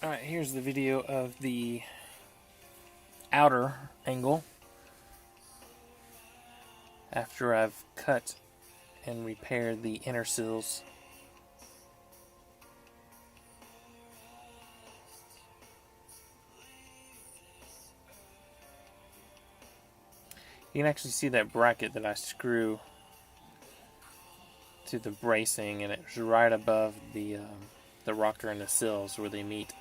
Alright, here's the video of the outer angle after I've cut and repaired the inner sills. You can actually see that bracket that I screw to the bracing, and it's right above the rocker and the sills where they meet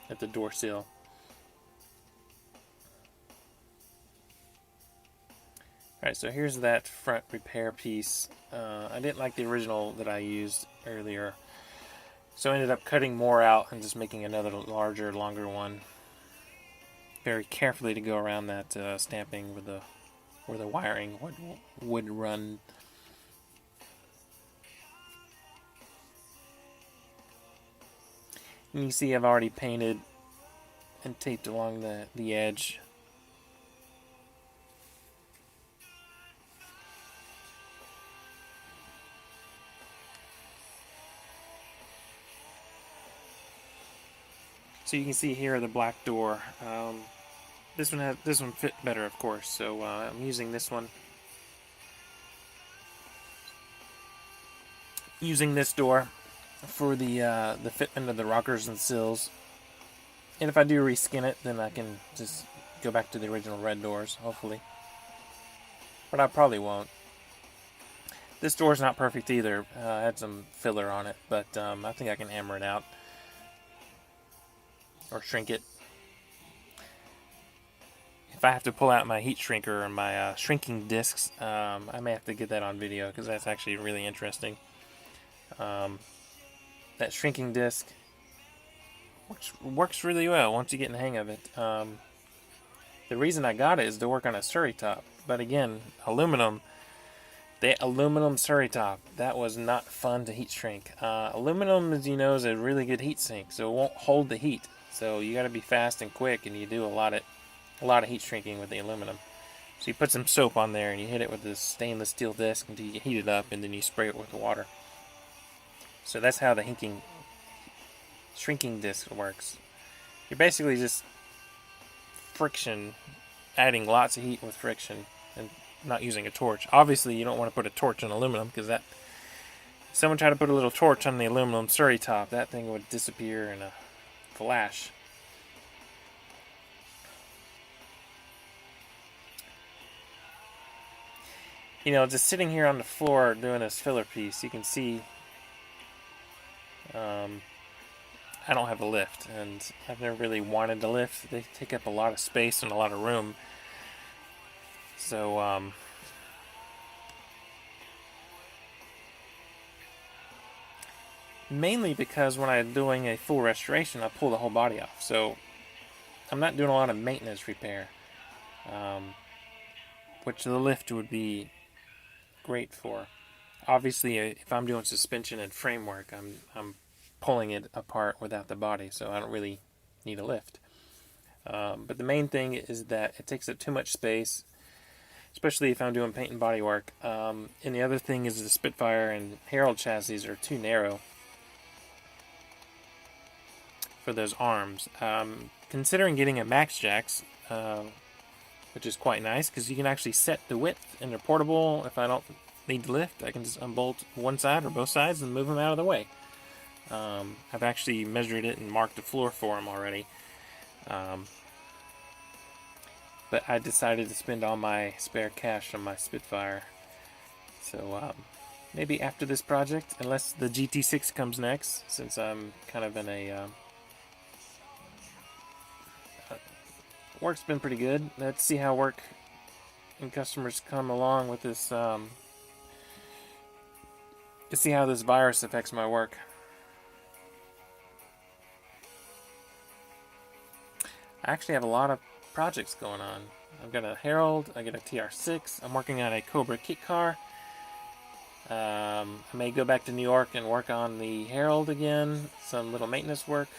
at the door sill. Alright, so here's that front repair piece. I didn't like the original that I used earlier, so I ended up cutting more out and just making another larger, longer one. Very carefully to go around that stamping with where the wiring would run. And you see I've already painted and taped along the edge. So you can see here the black door. This one fit better, of course. So I'm using this one. Using this door for the fitment of the rockers and sills. And if I do reskin it, then I can just go back to the original red doors, hopefully. But I probably won't. This door's not perfect either. I had some filler on it, but I think I can hammer it out. Or shrink it. If I have to pull out my heat shrinker and my shrinking discs, I may have to get that on video because that's actually really interesting. That shrinking disc works really well once you get in the hang of it. The reason I got it is to work on a Surrey top, but again, aluminum. The aluminum Surrey top, that was not fun to heat shrink. Aluminum, as you know, is a really good heat sink, so it won't hold the heat. So you got to be fast and quick, and you do a lot of heat shrinking with the aluminum. So you put some soap on there, and you hit it with this stainless steel disc until you heat it up, and then you spray it with water. So that's how the shrinking disc works. You're basically just friction, adding lots of heat with friction, and not using a torch. Obviously, you don't want to put a torch on aluminum because that. If someone tried to put a little torch on the aluminum Surrey top, that thing would disappear in a flash. You know, just sitting here on the floor doing this filler piece, you can see I don't have a lift, and I've never really wanted to lift. They take up a lot of space and a lot of room. So, mainly because when I'm doing a full restoration, I pull the whole body off. So, I'm not doing a lot of maintenance repair, which the lift would be great for. Obviously, if I'm doing suspension and framework, I'm pulling it apart without the body, so I don't really need a lift. But the main thing is that it takes up too much space, especially if I'm doing paint and body work. And the other thing is the Spitfire and Herald chassis are too narrow for those arms. Considering getting a Max Jacks, which is quite nice because you can actually set the width and they're portable. If I don't need to lift, I can just unbolt one side or both sides and move them out of the way. I've actually measured it and marked the floor for them already. But I decided to spend all my spare cash on my Spitfire. So maybe after this project, unless the GT6 comes next, since I'm kind of in a... work's been pretty good. Let's see how work and customers come along with this. Let's see how this virus affects my work. I actually have a lot of projects going on. I've got a Herald, I got a TR6, I'm working on a Cobra kit car. I may go back to New York and work on the Herald again, some little maintenance work.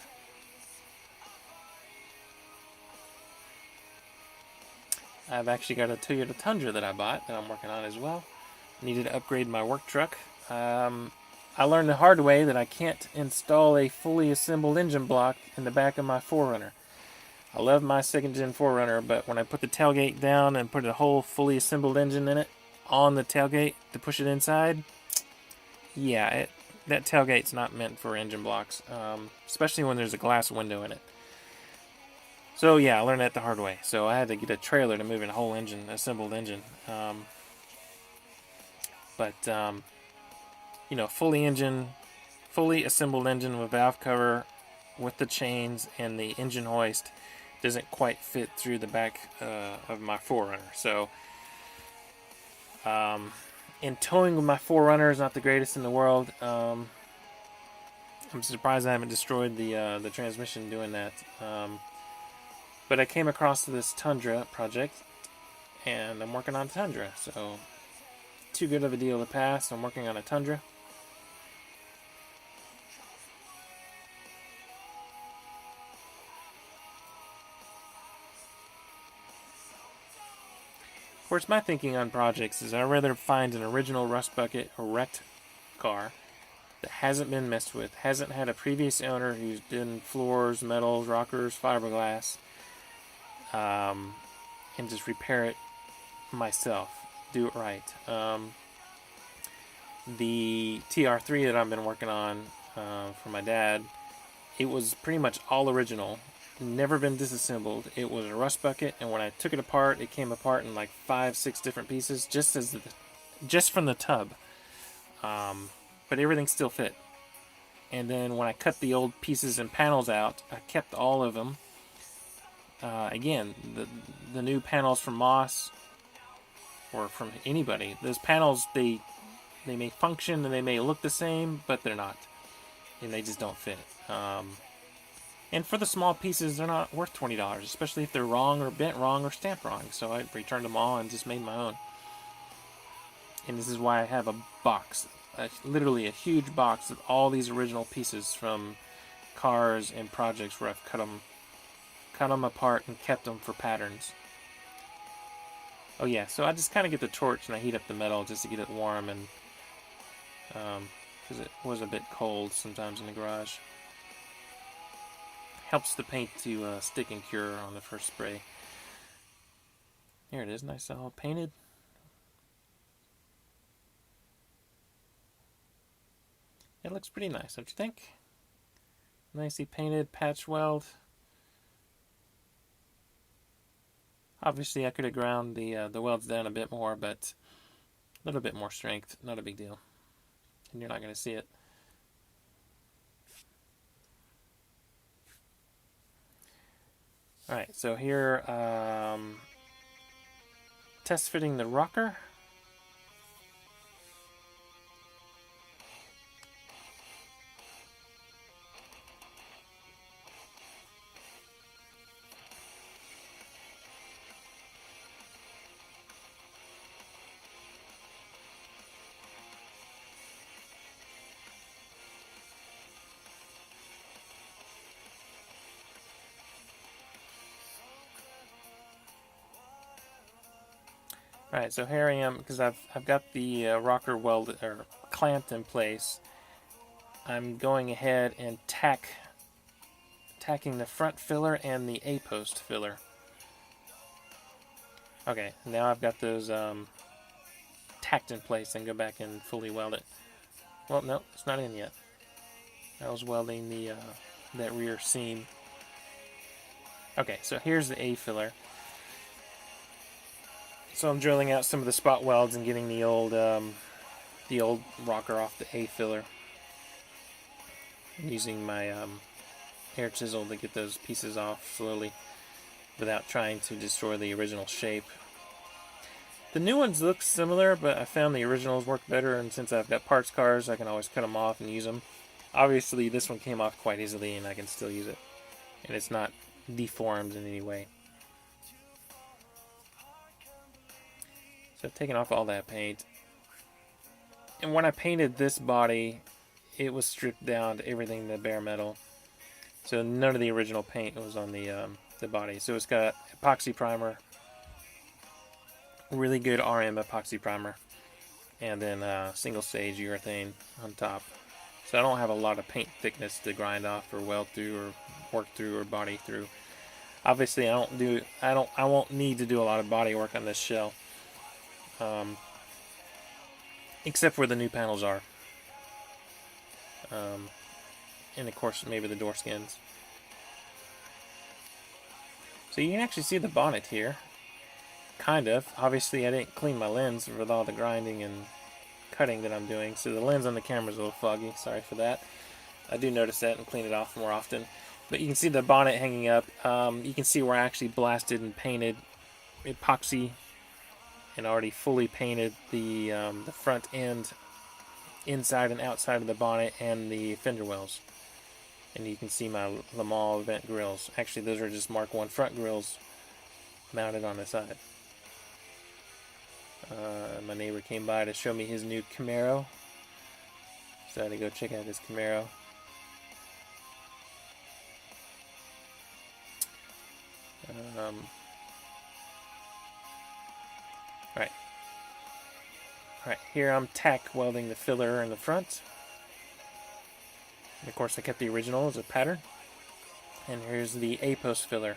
I've actually got a Toyota Tundra that I bought that I'm working on as well. Needed to upgrade my work truck. I learned the hard way that I can't install a fully assembled engine block in the back of my 4Runner. I love my second gen 4Runner, but when I put the tailgate down and put a whole fully assembled engine in it on the tailgate to push it inside, yeah, that tailgate's not meant for engine blocks, especially when there's a glass window in it. So yeah, I learned that the hard way. So I had to get a trailer to move in a whole engine, assembled engine. But you know, fully assembled engine with valve cover, with the chains and the engine hoist, doesn't quite fit through the back of my 4Runner. So, in towing with my 4Runner is not the greatest in the world. I'm surprised I haven't destroyed the transmission doing that. But I came across this Tundra project, and I'm working on Tundra. So, too good of a deal to pass. I'm working on a Tundra. Of course, my thinking on projects is I'd rather find an original rust bucket or wrecked car that hasn't been messed with, hasn't had a previous owner who's done floors, metals, rockers, fiberglass, and just repair it myself. Do it right. The TR3 that I've been working on for my dad, it was pretty much all original. Never been disassembled. It was a rust bucket, and when I took it apart, it came apart in like 5-6 different pieces, just from the tub. But everything still fit. And then when I cut the old pieces and panels out, I kept all of them. Again, the new panels from Moss or from anybody, those panels they may function and they may look the same, but they're not, and they just don't fit. And for the small pieces, they're not worth $20, especially if they're wrong or bent wrong or stamped wrong. So I returned them all and just made my own. And this is why I have a box, literally a huge box of all these original pieces from cars and projects where I've cut them apart and kept them for patterns. Oh yeah, so I just kind of get the torch and I heat up the metal just to get it warm, and because it was a bit cold sometimes in the garage. Helps the paint to stick and cure on the first spray. Here it is, nice all painted. It looks pretty nice, don't you think? Nicely painted, patch weld. Obviously, I could have ground the welds down a bit more, but a little bit more strength, not a big deal. And you're not going to see it. Alright, so here, test fitting the rocker. Alright, so here I am, because I've got the rocker welded or clamped in place. I'm going ahead and tacking the front filler and the A-post filler. Okay, now I've got those tacked in place, and go back and fully weld it. Well, no, it's not in yet. I was welding the that rear seam. Okay, so here's the A filler. So I'm drilling out some of the spot welds and getting the old rocker off the A filler. I'm using my air chisel to get those pieces off slowly without trying to destroy the original shape. The new ones look similar, but I found the originals work better, and since I've got parts cars, I can always cut them off and use them. Obviously, this one came off quite easily, and I can still use it. And it's not deformed in any way. So I've taken off all that paint. And when I painted this body, it was stripped down to everything the bare metal. So none of the original paint was on the body. So it's got epoxy primer, really good RM epoxy primer, and then single stage urethane on top. So I don't have a lot of paint thickness to grind off or weld through or work through or body through. Obviously, I won't need to do a lot of body work on this shell, except where the new panels are, and of course maybe the door skins. So you can actually see the bonnet here, kind of. Obviously, I didn't clean my lens with all the grinding and cutting that I'm doing, so the lens on the camera is a little foggy. Sorry for that. I do notice that and clean it off more often. But you can see the bonnet hanging up. You can see where I actually blasted and painted epoxy and already fully painted the front end, inside and outside of the bonnet, and the fender wells. And you can see my Le Mans event grills. Actually, those are just Mark 1 front grills mounted on the side. My neighbor came by to show me his new Camaro, so I had to go check out his Camaro. Alright, here I'm tack welding the filler in the front. And of course, I kept the original as a pattern. And here's the A-post filler.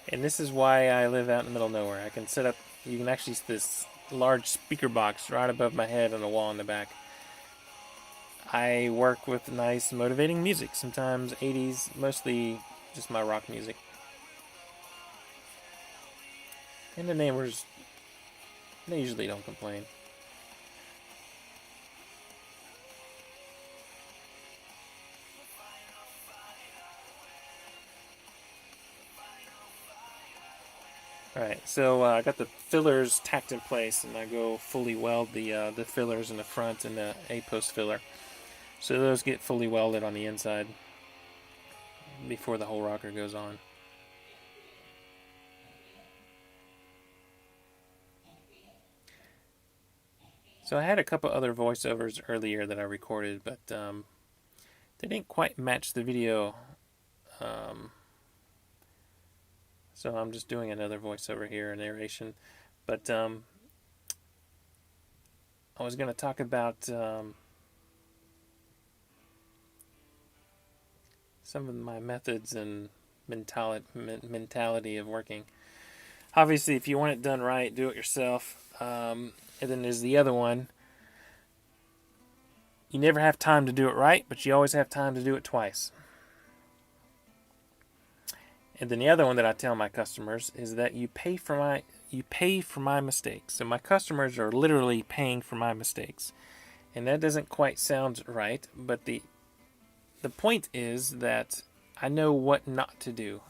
And this is why I live out in the middle of nowhere. I can set up, you can actually see this large speaker box right above my head on a wall in the back. I work with nice motivating music, sometimes 80s, mostly just my rock music. And the neighbors, they usually don't complain. Alright, so I got the fillers tacked in place, and I go fully weld the fillers in the front and the A-post filler. So those get fully welded on the inside before the whole rocker goes on. So I had a couple other voiceovers earlier that I recorded, but they didn't quite match the video. So I'm just doing another voiceover here, a narration. But I was going to talk about some of my methods and mentality of working. Obviously, if you want it done right, do it yourself. And then there's the other one. You never have time to do it right, but you always have time to do it twice. And then the other one that I tell my customers is that you pay for my mistakes. So my customers are literally paying for my mistakes. And that doesn't quite sound right, but the point is that I know what not to do.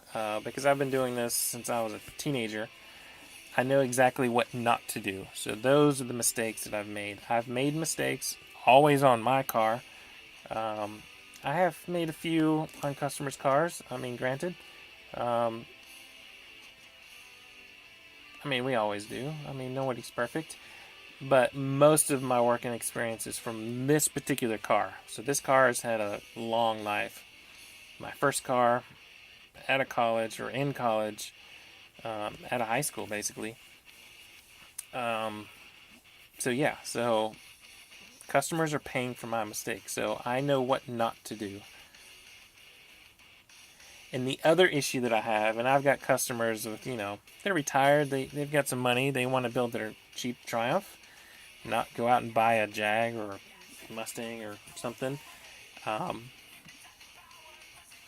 Because I've been doing this since I was a teenager. I know exactly what not to do. So those are the mistakes that I've made. I've made mistakes always on my car. I have made a few on customers' cars. I mean, granted. I mean, we always do. I mean, nobody's perfect. But most of my working experience is from this particular car. So this car has had a long life. My first car out of college, or in college, out of high school, basically. So yeah, so customers are paying for my mistakes. So I know what not to do. And the other issue that I have, and I've got customers with, they're retired, they've got some money, they want to build their Jeep Triumph, not go out and buy a Jag or a Mustang or something.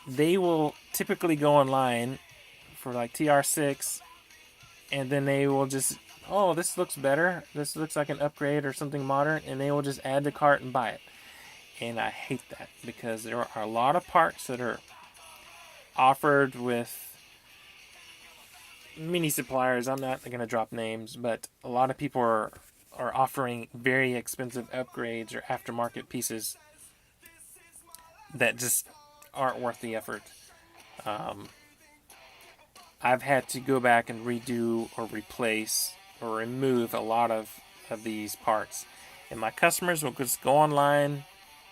They will typically go online for like TR6, and then they will just, oh, this looks better, this looks like an upgrade or something modern, and they will just add the cart and buy it. And I hate that, because there are a lot of parts that are offered with many suppliers. I'm not going to drop names, but a lot of people are offering very expensive upgrades or aftermarket pieces that just aren't worth the effort. I've had to go back and redo or replace or remove a lot of these parts. And my customers will just go online,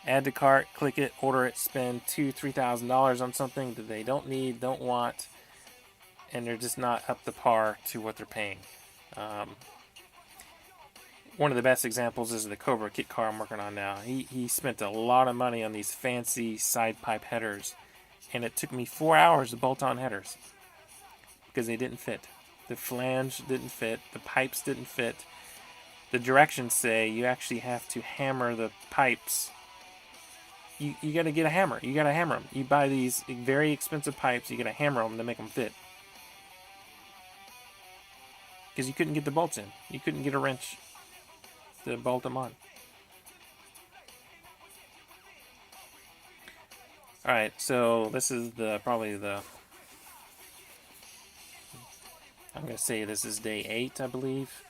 add to cart, click it, order it, spend $2,000-$3,000 on something that they don't need, don't want, and they're just not up to par to what they're paying. one of the best examples is the Cobra kit car I'm working on now. He spent a lot of money on these fancy side pipe headers, and it took me 4 hours to bolt on headers because they didn't fit. The flange didn't fit, the pipes didn't fit. The directions say you actually have to hammer the pipes. You got to get a hammer. You got to hammer them. You buy these very expensive pipes, you got to hammer them to make them fit. Because you couldn't get the bolts in. You couldn't get a wrench to bolt them on. Alright, so this is probably the... I'm going to say this is day 8, I believe.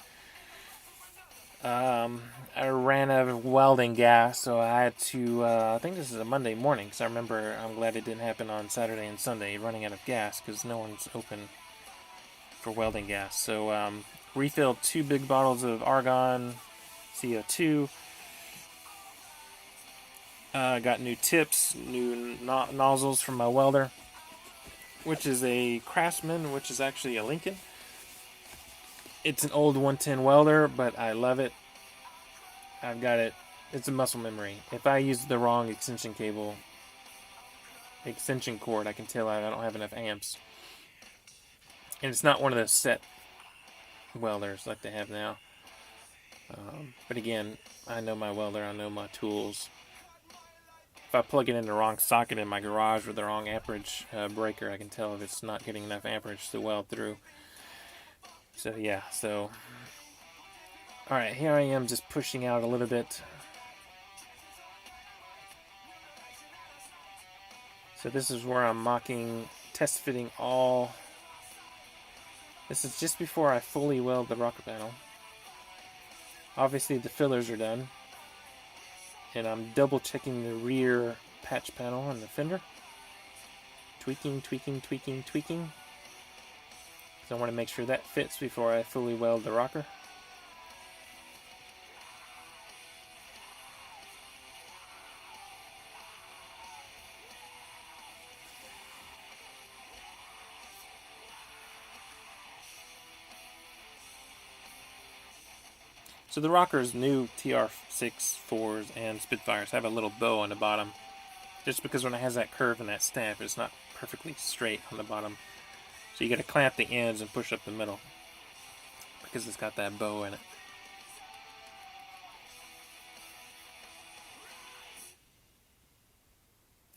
I ran out of welding gas, so I had to, I think this is a Monday morning, because I'm glad it didn't happen on Saturday and Sunday, running out of gas, because no one's open for welding gas. So, refilled 2 big bottles of argon CO2. Got new tips, new nozzles from my welder, which is a Craftsman, which is actually a Lincoln. It's an old 110 welder, but I love it. I've got it. It's a muscle memory. If I use the wrong extension cord, I can tell I don't have enough amps. And it's not one of those set welders like they have now. But again, I know my welder, I know my tools. If I plug it in the wrong socket in my garage with the wrong amperage breaker, I can tell if it's not getting enough amperage to weld through. So yeah, alright, here I am just pushing out a little bit. So this is where I'm mocking, test fitting all. This is just before I fully weld the rocker panel. Obviously the fillers are done. And I'm double checking the rear patch panel on the fender. Tweaking. So I want to make sure that fits before I fully weld the rocker. So the rockers, new TR6, 4s, and Spitfires have a little bow on the bottom. Just because when it has that curve and that stamp, it's not perfectly straight on the bottom. So you got to clamp the ends and push up the middle. Because it's got that bow in it.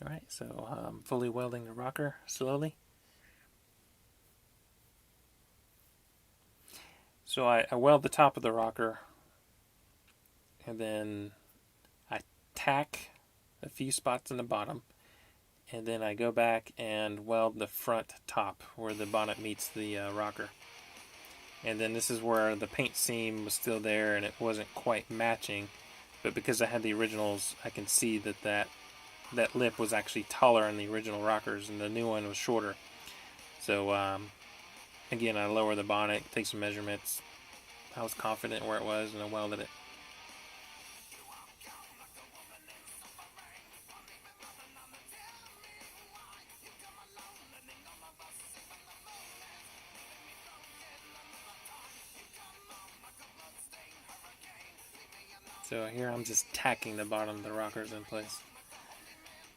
Alright, so I'm fully welding the rocker slowly. So I weld the top of the rocker. And then I tack a few spots in the bottom. And then I go back and weld the front top where the bonnet meets the rocker. And then this is where the paint seam was still there and it wasn't quite matching. But because I had the originals, I can see that lip was actually taller in the original rockers and the new one was shorter. So again, I lower the bonnet, take some measurements. I was confident where it was and I welded it. So here I'm just tacking the bottom of the rockers in place.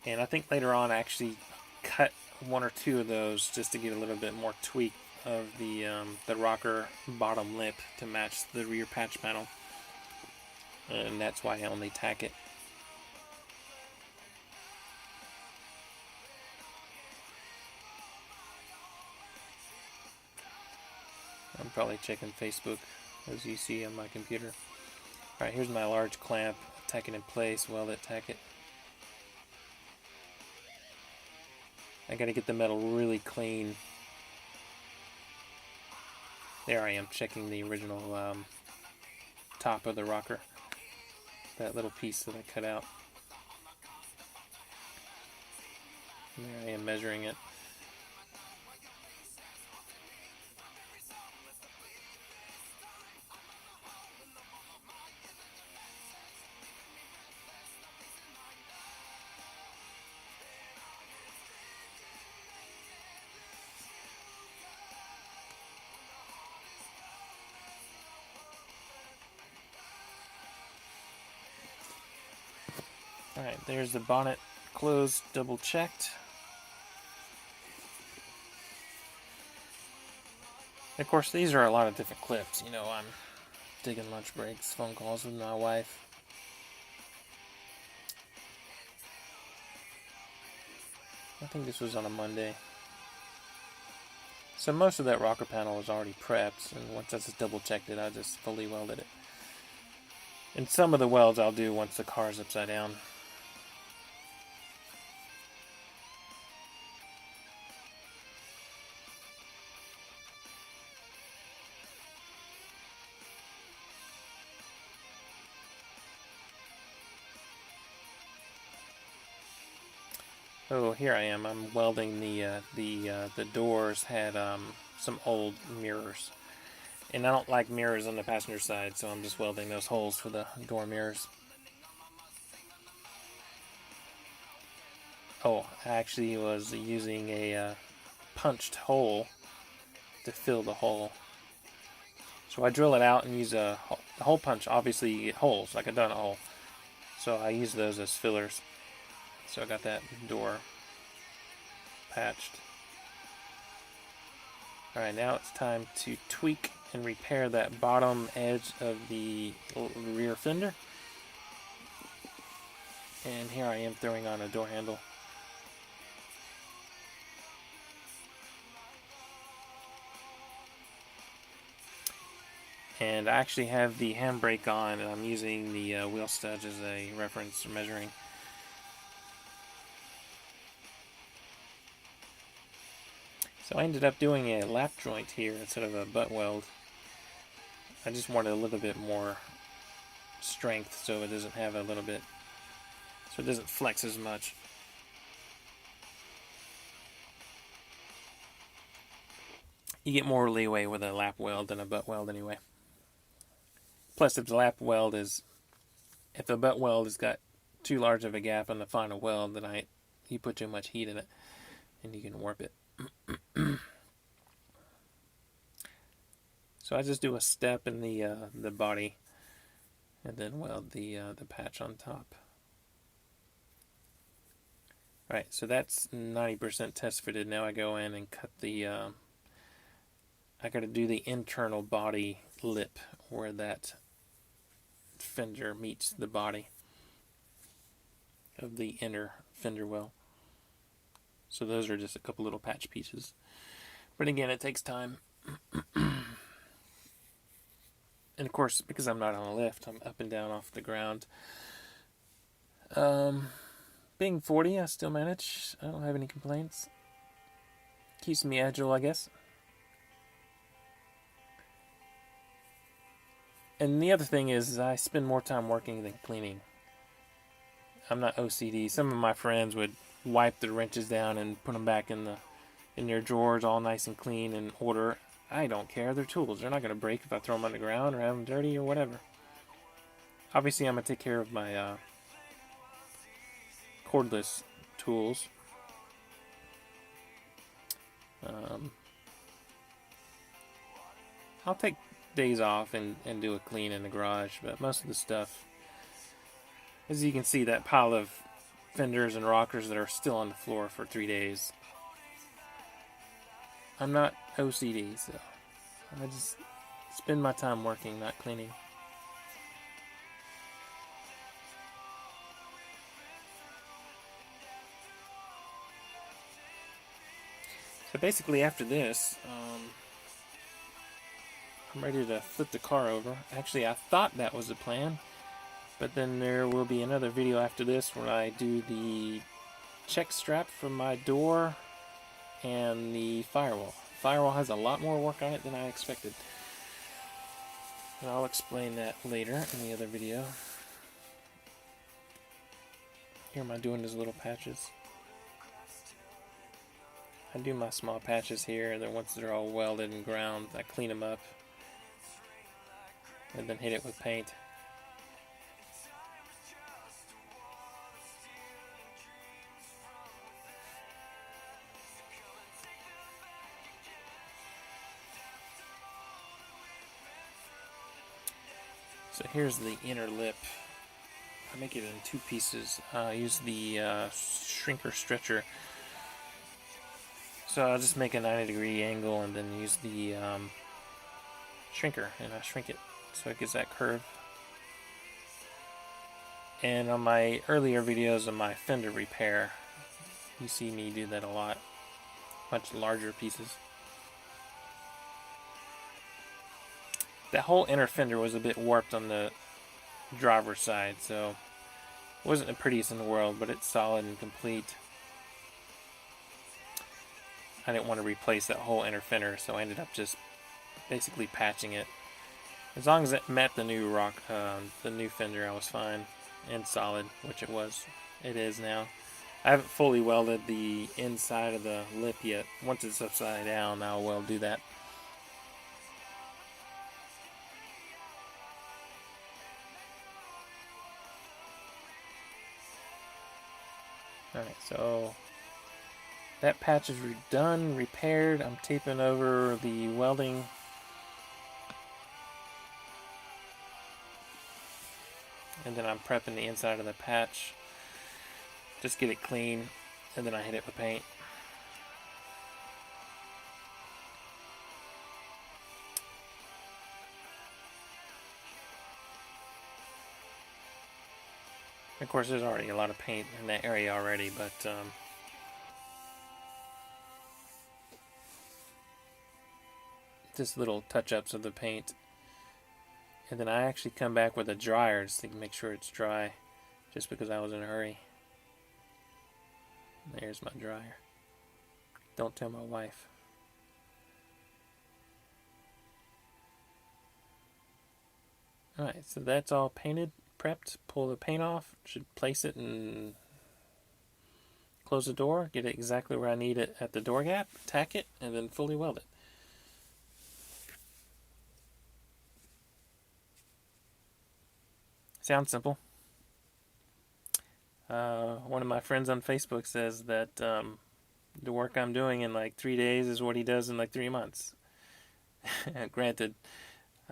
And I think later on I actually cut 1 or 2 of those just to get a little bit more tweak of the rocker bottom lip to match the rear patch panel. And that's why I only tack it. I'm probably checking Facebook as you see on my computer. Alright, here's my large clamp, tack it in place, weld it, tack it. I gotta get the metal really clean. There I am, checking the original top of the rocker. That little piece that I cut out. And there I am measuring it. Alright, there's the bonnet closed, double checked. Of course, these are a lot of different clips. You know, I'm taking lunch breaks, phone calls with my wife. I think this was on a Monday. So most of that rocker panel was already prepped, and once I just double checked it, I just fully welded it. And some of the welds I'll do once the car's upside down. Oh, here I am. I'm welding the doors had some old mirrors, and I don't like mirrors on the passenger side, so I'm just welding those holes for the door mirrors. Oh, I actually was using a punched hole to fill the hole. So I drill it out and use a hole punch. Obviously, you get holes like a donut hole, so I use those as fillers. So I got that door patched. Alright, now it's time to tweak and repair that bottom edge of the rear fender. And here I am throwing on a door handle. And I actually have the handbrake on, and I'm using the wheel studs as a reference for measuring. So I ended up doing a lap joint here instead of a butt weld. I just wanted a little bit more strength so it doesn't have a little bit, so it doesn't flex as much. You get more leeway with a lap weld than a butt weld anyway. Plus, if the butt weld has got too large of a gap on the final weld, then you put too much heat in it and you can warp it. So I just do a step in the body and then weld the patch on top. Alright, so that's 90% test fitted. Now I go in and cut I got to do the internal body lip where that fender meets the body of the inner fender well. So those are just a couple little patch pieces. But again, it takes time. And of course, because I'm not on a lift, I'm up and down off the ground. Being 40, I still manage. I don't have any complaints. Keeps me agile, I guess. And the other thing is I spend more time working than cleaning. I'm not OCD. Some of my friends would wipe the wrenches down and put them back in their drawers all nice and clean and order. I don't care. They're tools. They're not going to break if I throw them on the ground or have them dirty or whatever. Obviously, I'm going to take care of my cordless tools. I'll take days off and do a clean in the garage, but most of the stuff, as you can see, that pile of fenders and rockers that are still on the floor for 3 days. I'm not OCD, so I just spend my time working, not cleaning. So basically after this, I'm ready to flip the car over. Actually, I thought that was the plan, but then there will be another video after this where I do the check strap from my door and the firewall. Firewall has a lot more work on it than I expected. And I'll explain that later in the other video. Here am I doing these little patches. I do my small patches here, and then once they're all welded and ground, I clean them up and then hit it with paint. So here's the inner lip. I make it in 2 pieces. I use the shrinker stretcher. So I'll just make a 90-degree angle and then use the shrinker, and I shrink it so it gives that curve. And on my earlier videos of my fender repair, you see me do that a lot. Much larger pieces. That whole inner fender was a bit warped on the driver's side, so it wasn't the prettiest in the world, but it's solid and complete. I didn't want to replace that whole inner fender, so I ended up just basically patching it. As long as it met the new the new fender, I was fine and solid, which it was. It is now. I haven't fully welded the inside of the lip yet. Once it's upside down, I'll well do that. Alright, so that patch is done, repaired. I'm taping over the welding. And then I'm prepping the inside of the patch. Just get it clean, and then I hit it with paint. Of course, there's already a lot of paint in that area already, but just little touch-ups of the paint. And then I actually come back with a dryer just to make sure it's dry, just because I was in a hurry. There's my dryer. Don't tell my wife. Alright, so that's all painted, prepped. Pull the paint off. Should place it and close the door. Get it exactly where I need it at the door gap. Tack it, and then fully weld it. Sounds simple. One of my friends on Facebook says that the work I'm doing in like 3 days is what he does in like 3 months. Granted,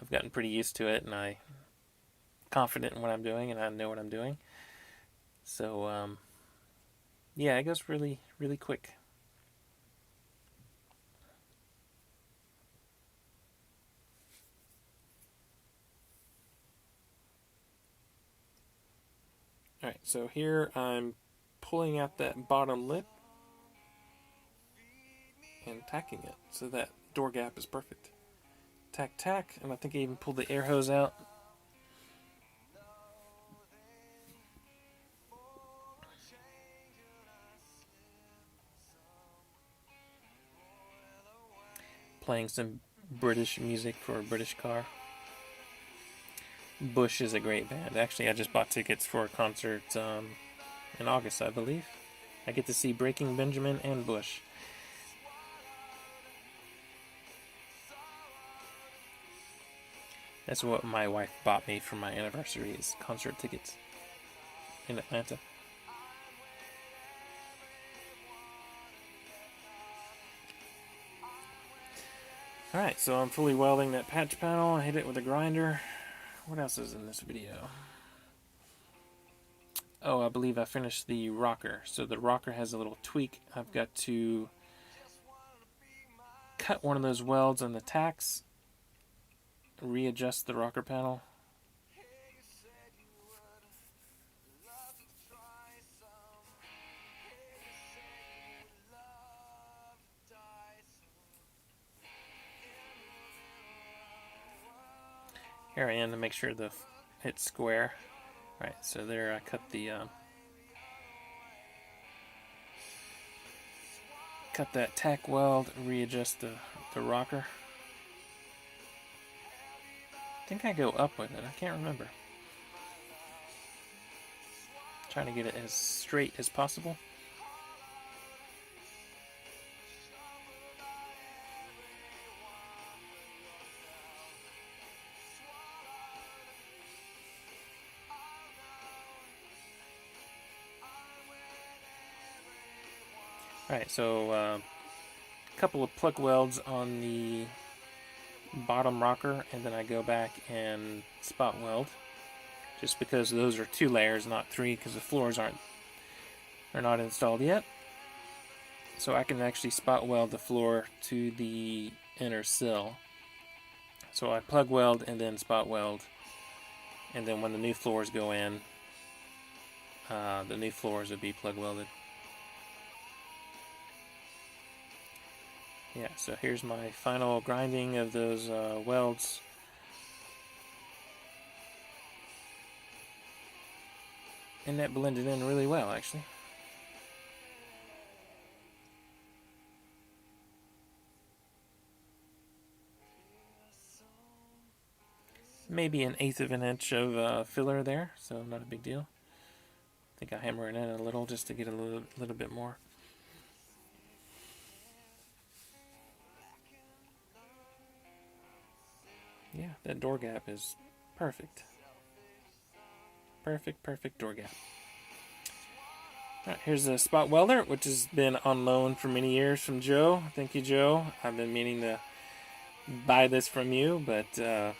I've gotten pretty used to it, and I'm confident in what I'm doing, and I know what I'm doing. So, yeah, it goes really, really quick. Alright, so here I'm pulling out that bottom lip and tacking it so that door gap is perfect. Tack, tack, and I think I even pulled the air hose out. Playing some British music for a British car. Bush is a great band. Actually, I just bought tickets for a concert in August, I believe. I get to see Breaking Benjamin and Bush. That's what my wife bought me for my anniversary, is concert tickets in Atlanta. Alright, so I'm fully welding that patch panel. I hit it with a grinder. What else is in this video? Oh, I believe I finished the rocker. So the rocker has a little tweak. I've got to cut one of those welds on the tacks, readjust the rocker panel. Here I am to make sure it's square. Right, so there I cut that tack weld, readjust the rocker. I think I go up with it, I can't remember. Trying to get it as straight as possible. Alright, so a couple of plug welds on the bottom rocker, and then I go back and spot weld. just because those are 2 layers, not 3, because the floors are not installed yet. So I can actually spot weld the floor to the inner sill. So I plug weld and then spot weld, and then when the new floors go in, the new floors would be plug welded. Yeah, so here's my final grinding of those welds. And that blended in really well, actually. Maybe an 1/8 of an inch of filler there, so not a big deal. I think I hammer it in a little just to get a little bit more. Yeah, that door gap is perfect. Perfect door gap. Alright, here's the spot welder, which has been on loan for many years from Joe. Thank you, Joe. I've been meaning to buy this from you, but I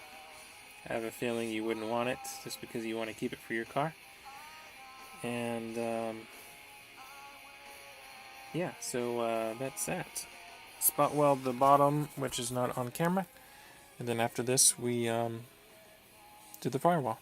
have a feeling you wouldn't want it just because you want to keep it for your car. And yeah, so that's that. Spot weld the bottom, which is not on camera. And then after this, we do the firewall.